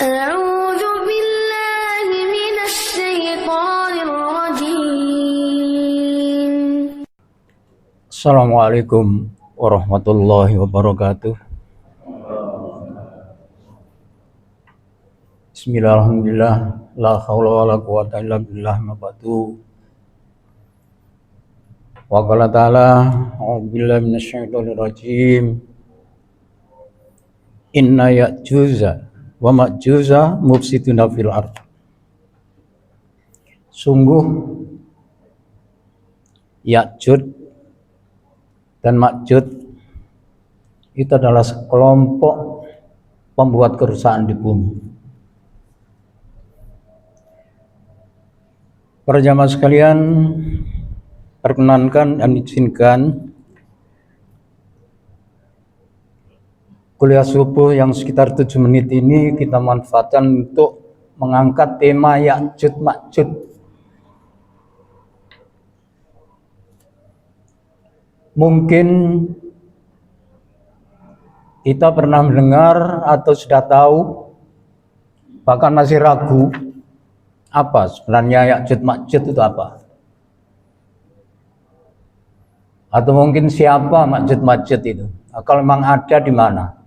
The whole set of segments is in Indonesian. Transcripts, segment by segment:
أعوذ بالله من الشيطان الرجيم. Assalamualaikum warahmatullahi wabarakatuh. Bismillahirrahmanirrahim. La haula wala quwata illa billah mabadu. Wa qala ta'ala a'udzu billahi minasyaitonir rajim. Inna ya'juza wa ma'juza mufsiduna fil ardh. Sungguh Ya'jud dan Ma'jud itu adalah sekelompok pembuat kerusakan di bumi. Para jamaah sekalian, perkenankan dan izinkan kuliah subuh yang sekitar 7 menit ini kita manfaatkan untuk mengangkat tema Ya'jud Ma'jud. Mungkin kita pernah mendengar atau sudah tahu, bahkan masih ragu apa sebenarnya Ya'jud Ma'jud itu apa, atau mungkin siapa Ma'jud Ma'jud itu, kalau memang ada di mana.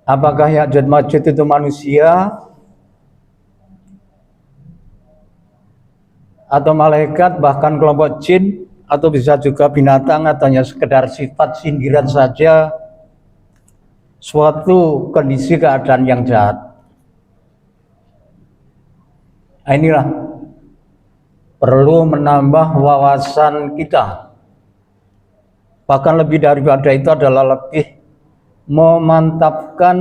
Apakah Ya'jud Ma'jud itu manusia atau malaikat, bahkan kelompok jin, atau bisa juga binatang, atau hanya sekedar sifat sindiran saja suatu kondisi keadaan yang jahat. Nah, inilah perlu menambah wawasan kita. Bahkan lebih daripada itu adalah lebih memantapkan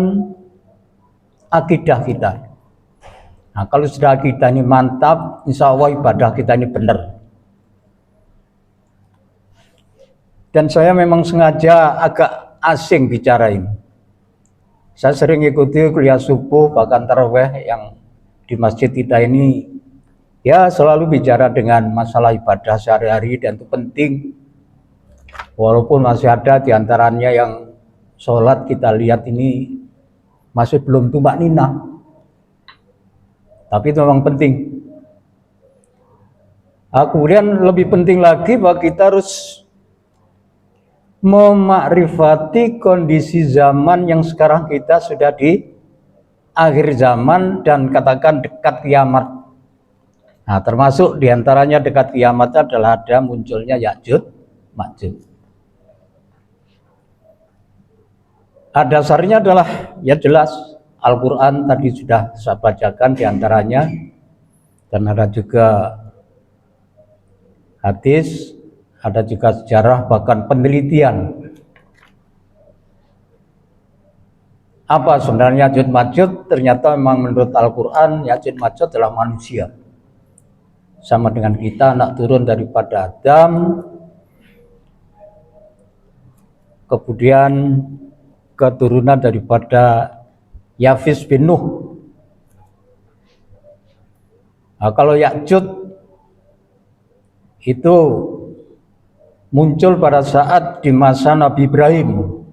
akidah kita. Nah, kalau sudah kita ini mantap, insya Allah ibadah kita ini benar. Dan saya memang sengaja agak asing bicara ini. Saya sering ikuti kuliah subuh, bahkan tarawih yang di masjid kita ini, ya selalu bicara dengan masalah ibadah sehari-hari, dan itu penting. Walaupun masih ada diantaranya yang sholat kita lihat ini masih belum tumak ninah. Tapi itu memang penting. Kemudian lebih penting lagi bahwa kita harus memakrifati kondisi zaman yang sekarang kita sudah di akhir zaman dan katakan dekat kiamat. Nah, termasuk diantaranya dekat kiamat adalah ada munculnya Ya'jud Ma'jud. Dasarnya adalah ya jelas Al-Quran tadi sudah saya bacakan diantaranya, dan ada juga hadis, ada juga sejarah, bahkan penelitian. Apa sebenarnya Ya'jud Ma'jud? Ternyata memang menurut Al-Quran Ya'jud Ma'jud adalah manusia, sama dengan kita, anak turun daripada Adam, kemudian keturunan daripada Yafis bin Nuh. Nah, kalau Ya'jud itu muncul pada saat di masa Nabi Ibrahim,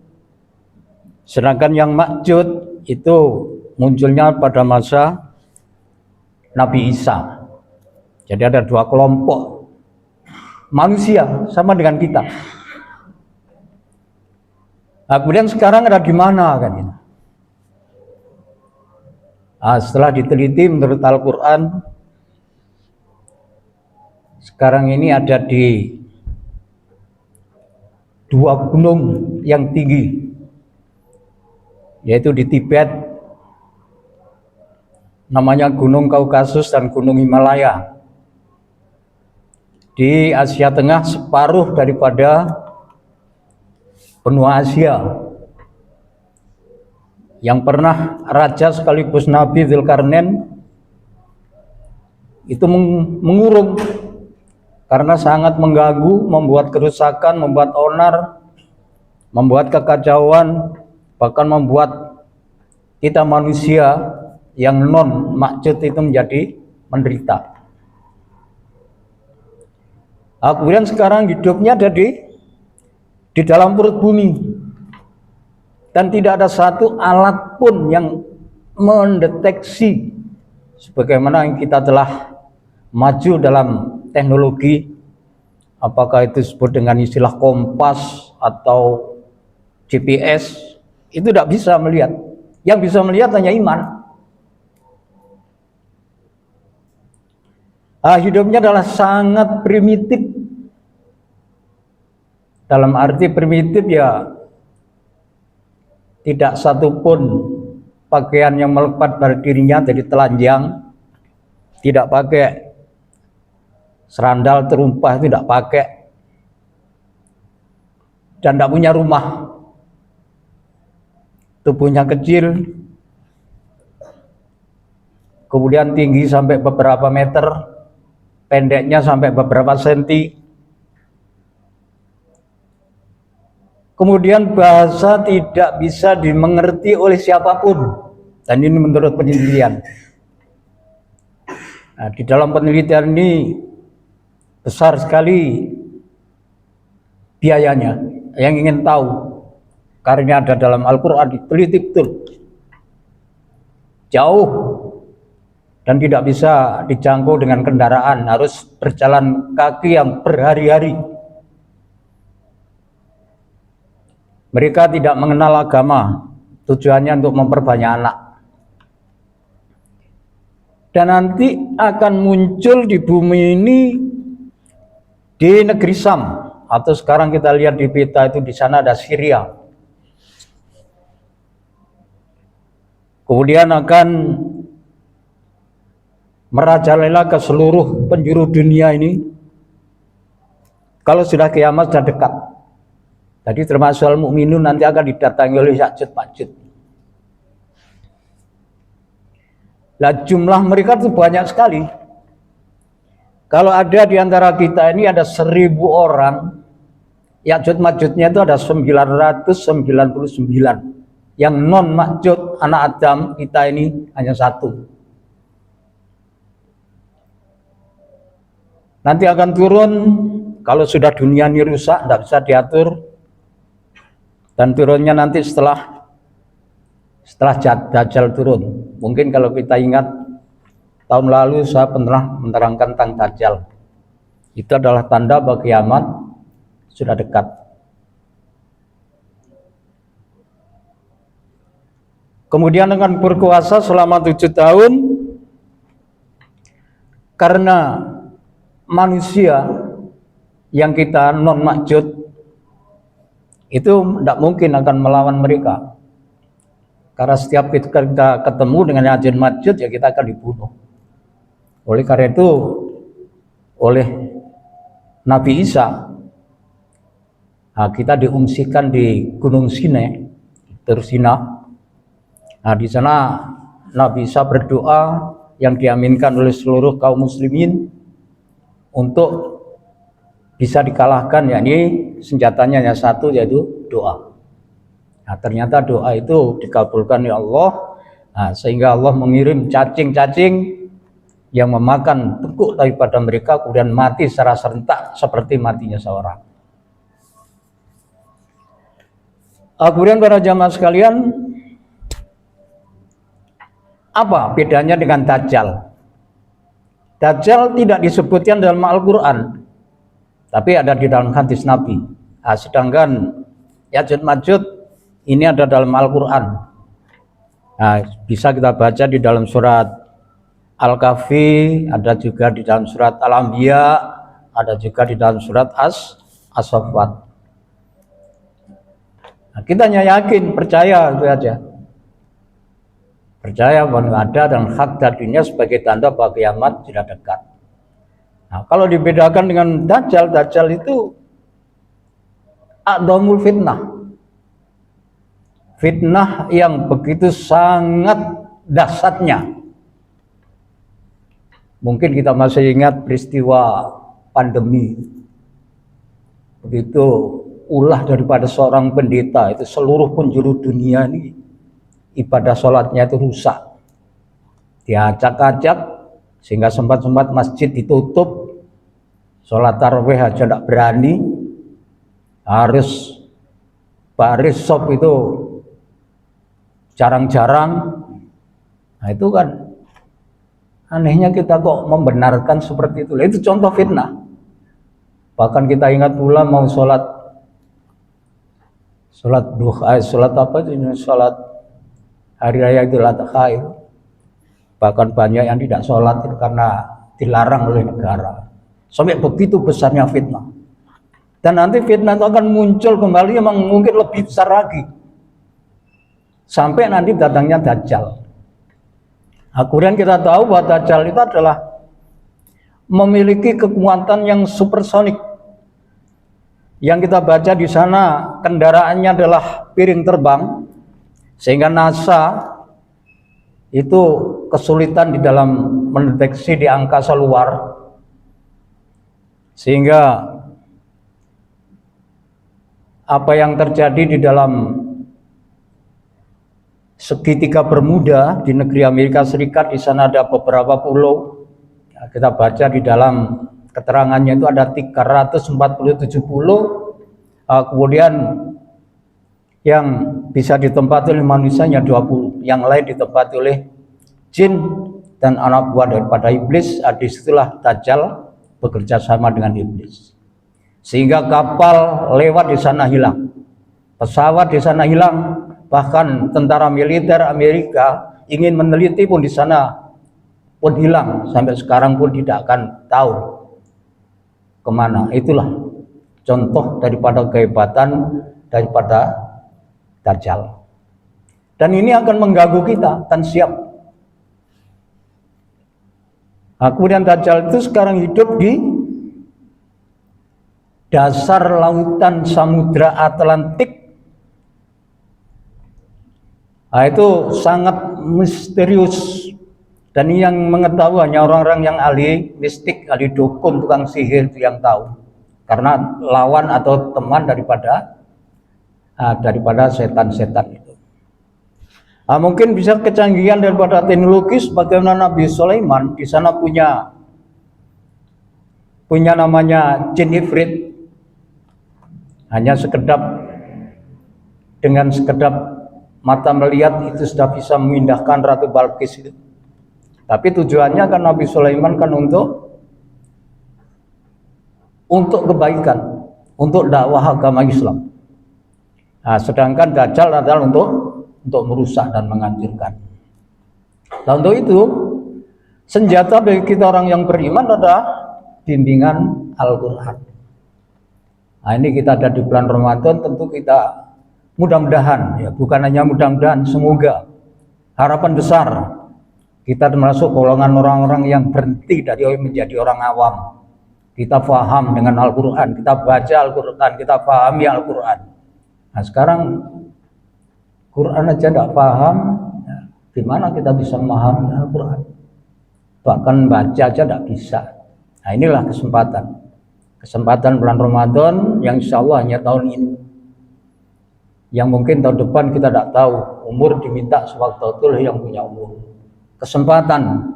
sedangkan yang Ma'jud itu munculnya pada masa Nabi Isa. Jadi ada dua kelompok manusia sama dengan kita. Nah, kemudian sekarang ada di mana kan ini? Setelah diteliti menurut Al-Quran, sekarang ini ada di dua gunung yang tinggi, yaitu di Tibet, namanya Gunung Kaukasus dan Gunung Himalaya. Di Asia Tengah separuh daripada benua Asia, yang pernah raja sekaligus Nabi Dzulkarnain itu mengurung karena sangat mengganggu, membuat kerusakan, membuat onar, membuat kekacauan, bahkan membuat kita manusia yang non Ma'jud itu menjadi menderita. Kemudian sekarang hidupnya ada di dalam perut bumi. Dan tidak ada satu alat pun yang mendeteksi sebagaimana yang kita telah maju dalam teknologi, apakah itu disebut dengan istilah kompas atau GPS, itu tidak bisa melihat. Yang bisa melihat hanya iman. Hidupnya adalah sangat primitif. Dalam arti primitif ya, tidak satupun pakaian yang melekat pada dirinya dari telanjang, tidak pakai serandal terumpah, itu tidak pakai, dan tidak punya rumah. Tubuhnya kecil, kemudian tinggi sampai beberapa meter, pendeknya sampai beberapa senti. Kemudian bahasa tidak bisa dimengerti oleh siapapun, dan ini menurut penelitian. Nah, di dalam penelitian ini besar sekali biayanya. Yang ingin tahu, karena ada dalam Al-Quran, diteliti betul, jauh, dan tidak bisa dijangkau dengan kendaraan, harus berjalan kaki yang berhari-hari. Mereka tidak mengenal agama, tujuannya untuk memperbanyak anak. Dan nanti akan muncul di bumi ini, di negeri Sam, atau sekarang kita lihat di peta itu, di sana ada Syria. Kemudian akan merajalela ke seluruh penjuru dunia ini. Kalau sudah kiamat sudah dekat. Jadi termasuk al-mu'minun nanti akan didatangi oleh Ya'juj Ma'juj. Nah, jumlah mereka itu banyak sekali. Kalau ada di antara kita ini ada 1.000 orang, Ya'juj Ma'jujnya itu ada 999. Yang non Ma'juj, anak Adam, kita ini hanya 1. Nanti akan turun, kalau sudah dunia ini rusak, tidak bisa diatur. Dan turunnya nanti setelah Dajjal turun. Mungkin kalau kita ingat, tahun lalu saya pernah menerangkan tentang Dajjal. Itu adalah tanda bahwa kiamat sudah dekat. Kemudian dengan berkuasa selama 7 tahun, karena manusia yang kita non Ma'juj itu tidak mungkin akan melawan mereka, karena setiap kita ketemu dengan Ya'juj Ma'juj ya kita akan dibunuh. Oleh karena itu, oleh Nabi Isa, kita diungsikan di Gunung Sinai, Tursina. Nah, di sana Nabi Isa berdoa yang diaminkan oleh seluruh kaum muslimin untuk bisa dikalahkan, yakni senjatanya hanya satu, yaitu doa. Nah, ternyata doa itu dikabulkan oleh Allah, sehingga Allah mengirim cacing-cacing yang memakan tekuk daripada mereka, kemudian mati secara serentak seperti matinya seorang. Kemudian para jamaah sekalian, apa bedanya dengan Dajjal? Dajjal tidak disebutkan dalam Al-Quran, tapi ada di dalam hadis Nabi. Sedangkan Ya'juj Ma'juj ini ada dalam Al-Quran. Bisa kita baca di dalam surat Al-Kahfi, ada juga di dalam surat Al-Anbiya, ada juga di dalam surat As-Saffat. Kita hanya yakin, percaya itu aja. Percaya bahwa ada dan hak darinya sebagai tanda bahwa kiamat sudah dekat. Nah, kalau dibedakan dengan Dajjal, Dajjal itu a'dhamul fitnah. Fitnah yang begitu sangat dahsyatnya. Mungkin kita masih ingat peristiwa pandemi. Begitu ulah daripada seorang pendeta, itu seluruh penjuru dunia ini ibadah sholatnya itu rusak, diacak-acak, sehingga sempat-sempat masjid ditutup, sholat tarawih aja tidak berani, harus baris sop itu jarang-jarang. Nah itu kan anehnya kita kok membenarkan seperti itu. Itu contoh fitnah. Bahkan kita ingat pula mau sholat duha, sholat apa itu, sholat hari raya Idul Adha itu. Bahkan banyak yang tidak sholat itu karena dilarang oleh negara. Sampai begitu besarnya fitnah. Dan nanti fitnah itu akan muncul kembali yang mungkin lebih besar lagi. Sampai nanti datangnya Dajjal. Kemudian kita tahu bahwa Dajjal itu adalah memiliki kekuatan yang supersonik. Yang kita baca di sana kendaraannya adalah piring terbang, sehingga NASA itu kesulitan di dalam mendeteksi di angkasa luar, sehingga apa yang terjadi di dalam segitiga Bermuda di negeri Amerika Serikat, di sana ada beberapa pulau. Kita baca di dalam keterangannya itu ada 347 pulau, kemudian yang bisa ditempati oleh manusia hanya 20, yang lain ditempati oleh jin dan anak buah daripada iblis. Disitulah Dajjal bekerja sama dengan iblis, sehingga kapal lewat di sana hilang, pesawat di sana hilang, bahkan tentara militer Amerika ingin meneliti pun di sana pun hilang, sampai sekarang pun tidak akan tahu kemana. Itulah contoh daripada kehebatan daripada Dajjal. Dan ini akan mengganggu kita, dan siap. Kemudian Dajjal itu sekarang hidup di dasar lautan Samudra Atlantik. Itu sangat misterius. Dan yang mengetahui hanya orang-orang yang ahli mistik, ahli dukun, tukang sihir itu yang tahu. Karena lawan atau teman daripada setan-setan itu. Mungkin bisa kecanggihan daripada teknologis, bagaimana Nabi Sulaiman di sana punya namanya jin ifrit. Hanya dengan sekedap mata melihat itu sudah bisa memindahkan Ratu Balkis itu. Tapi tujuannya kan Nabi Sulaiman kan untuk kebaikan, untuk dakwah agama Islam. Sedangkan Dajjal adalah untuk merusak dan menghancurkan. Dan untuk itu senjata bagi kita orang yang beriman adalah bimbingan Al-Quran. Ini kita ada di bulan Ramadan, tentu kita mudah-mudahan, ya bukan hanya mudah-mudahan, semoga harapan besar kita termasuk golongan orang-orang yang berhenti dari menjadi orang awam. Kita paham dengan Al-Quran, kita baca Al-Quran, kita pahami Al-Quran. Nah sekarang Quran aja tidak paham, ya, gimana kita bisa memahami Al-Quran? Bahkan baca aja tidak bisa. Nah inilah kesempatan bulan Ramadan yang insya Allah hanya tahun ini. Yang mungkin tahun depan kita tidak tahu, umur diminta sewaktu-waktu yang punya umur. Kesempatan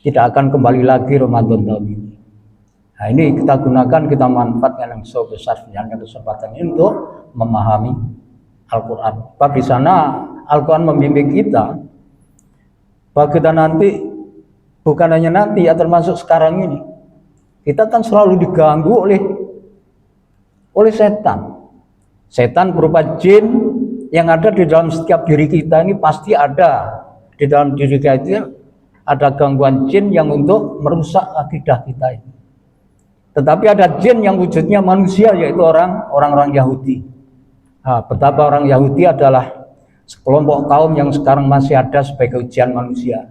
tidak akan kembali lagi Ramadan tahun ini. Nah ini kita gunakan, kita manfaatkan yang sebesar-besarnya kesempatan ini untuk memahami Al-Quran. Bahwa di sana Al-Quran membimbing kita bahwa kita nanti, bukan hanya nanti ya, termasuk sekarang ini, kita kan selalu diganggu oleh setan. Setan berupa jin yang ada di dalam setiap diri kita. Ini pasti ada di dalam diri kita, itu ada gangguan jin yang untuk merusak akidah kita ini. Tetapi ada jin yang wujudnya manusia, yaitu orang-orang Yahudi. Betapa orang Yahudi adalah sekelompok kaum yang sekarang masih ada sebagai ujian manusia.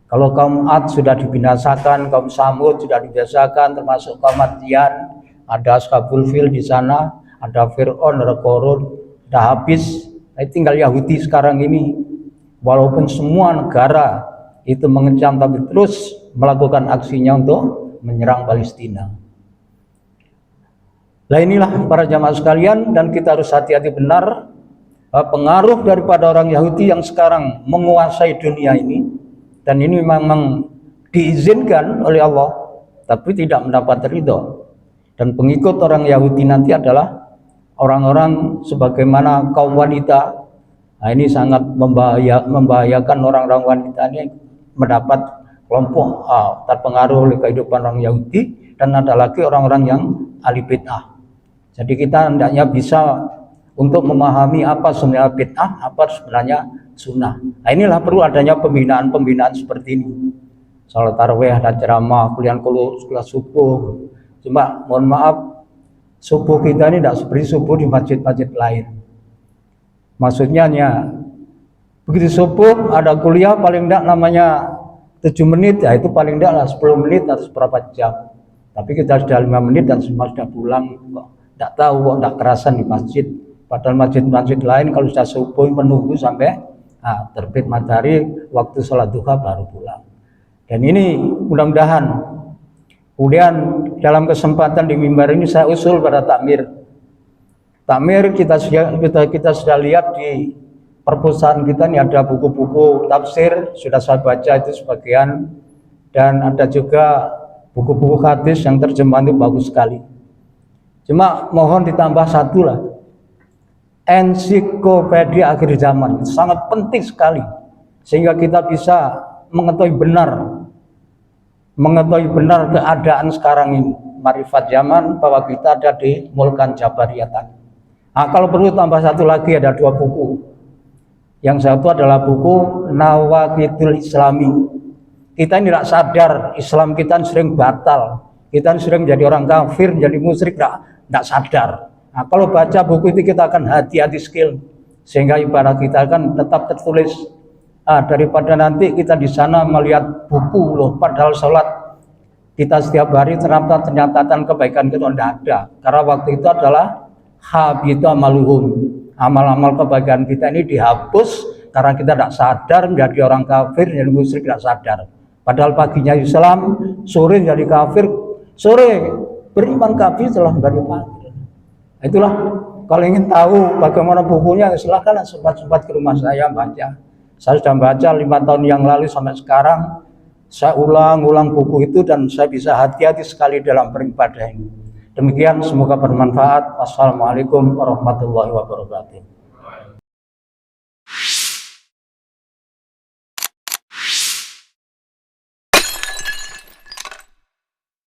Kalau kaum Ad sudah dibinasakan, kaum Samud sudah dibinasakan, termasuk kaum Madian, ada Ashabul Fil di sana, ada Fir'aun, ada Qarun, sudah habis. Tinggal Yahudi sekarang ini. Walaupun semua negara itu mengecam, tapi terus melakukan aksinya untuk menyerang Palestina. Nah inilah para jamaah sekalian, dan kita harus hati-hati benar pengaruh daripada orang Yahudi yang sekarang menguasai dunia ini. Dan ini memang diizinkan oleh Allah, tapi tidak mendapat ridho. Dan pengikut orang Yahudi nanti adalah orang-orang sebagaimana kaum wanita Nah, ini sangat membahayakan orang-orang wanita ini mendapat kelompok terpengaruh oleh kehidupan orang Yahudi, dan ada lagi orang-orang yang ahli bid'ah. Jadi kita hendaknya bisa untuk memahami apa sebenarnya bid'ah, apa sebenarnya sunnah. Nah, inilah perlu adanya pembinaan seperti ini. Salat tarawih, ada ceramah, kuliah subuh. Cuma mohon maaf, subuh kita ini tidak seperti subuh di masjid-masjid lain. Maksudnya begitu subuh ada kuliah paling tidak namanya 7 menit, ya itu paling tidak lah 10 menit atau berapa jam. Tapi kita sudah 5 menit dan semua sudah pulang, kok tidak tahu, kok tidak kerasan di masjid. Padahal masjid-masjid lain kalau sudah subuh menunggu sampai terbit matahari, waktu sholat duha baru pulang. Dan ini mudah-mudahan kemudian dalam kesempatan di mimbar ini saya usul pada takmir kita sudah lihat di perpustakaan kita ini ada buku-buku tafsir, sudah saya baca itu sebagian, dan ada juga buku-buku hadis yang terjemahan itu bagus sekali. Cuma mohon ditambah satu lah, ensiklopedia akhir zaman, itu sangat penting sekali sehingga kita bisa mengetahui benar keadaan sekarang ini, marifat zaman bahwa kita ada di Mulkan Jabariyatan. Nah, kalau perlu tambah satu lagi, ada 2 buku. Yang satu adalah buku Nawaqidul Islami. Kita ini tidak sadar Islam kita sering batal, kita sering menjadi orang kafir, menjadi musyrik, tidak sadar. Nah, kalau baca buku itu kita akan hati-hati skill, sehingga ibadah kita akan tetap tertulis. Daripada nanti kita di sana melihat buku loh, padahal sholat kita setiap hari ternyata kebaikan kita tidak ada, karena waktu itu adalah habita maluhum, amal-amal kebaikan kita ini dihapus karena kita tidak sadar menjadi orang kafir, menjadi musyrik, tidak sadar. Padahal paginya Islam, sore jadi kafir, sore beriman kafir setelah menjadi kafir. Itulah, kalau ingin tahu bagaimana bukunya, silahkan sempat ke rumah saya baca. Saya sudah baca 5 tahun yang lalu sampai sekarang, saya ulang buku itu dan saya bisa hati-hati sekali dalam beribadah ini. Demikian, semoga bermanfaat. Wassalamualaikum warahmatullahi wabarakatuh.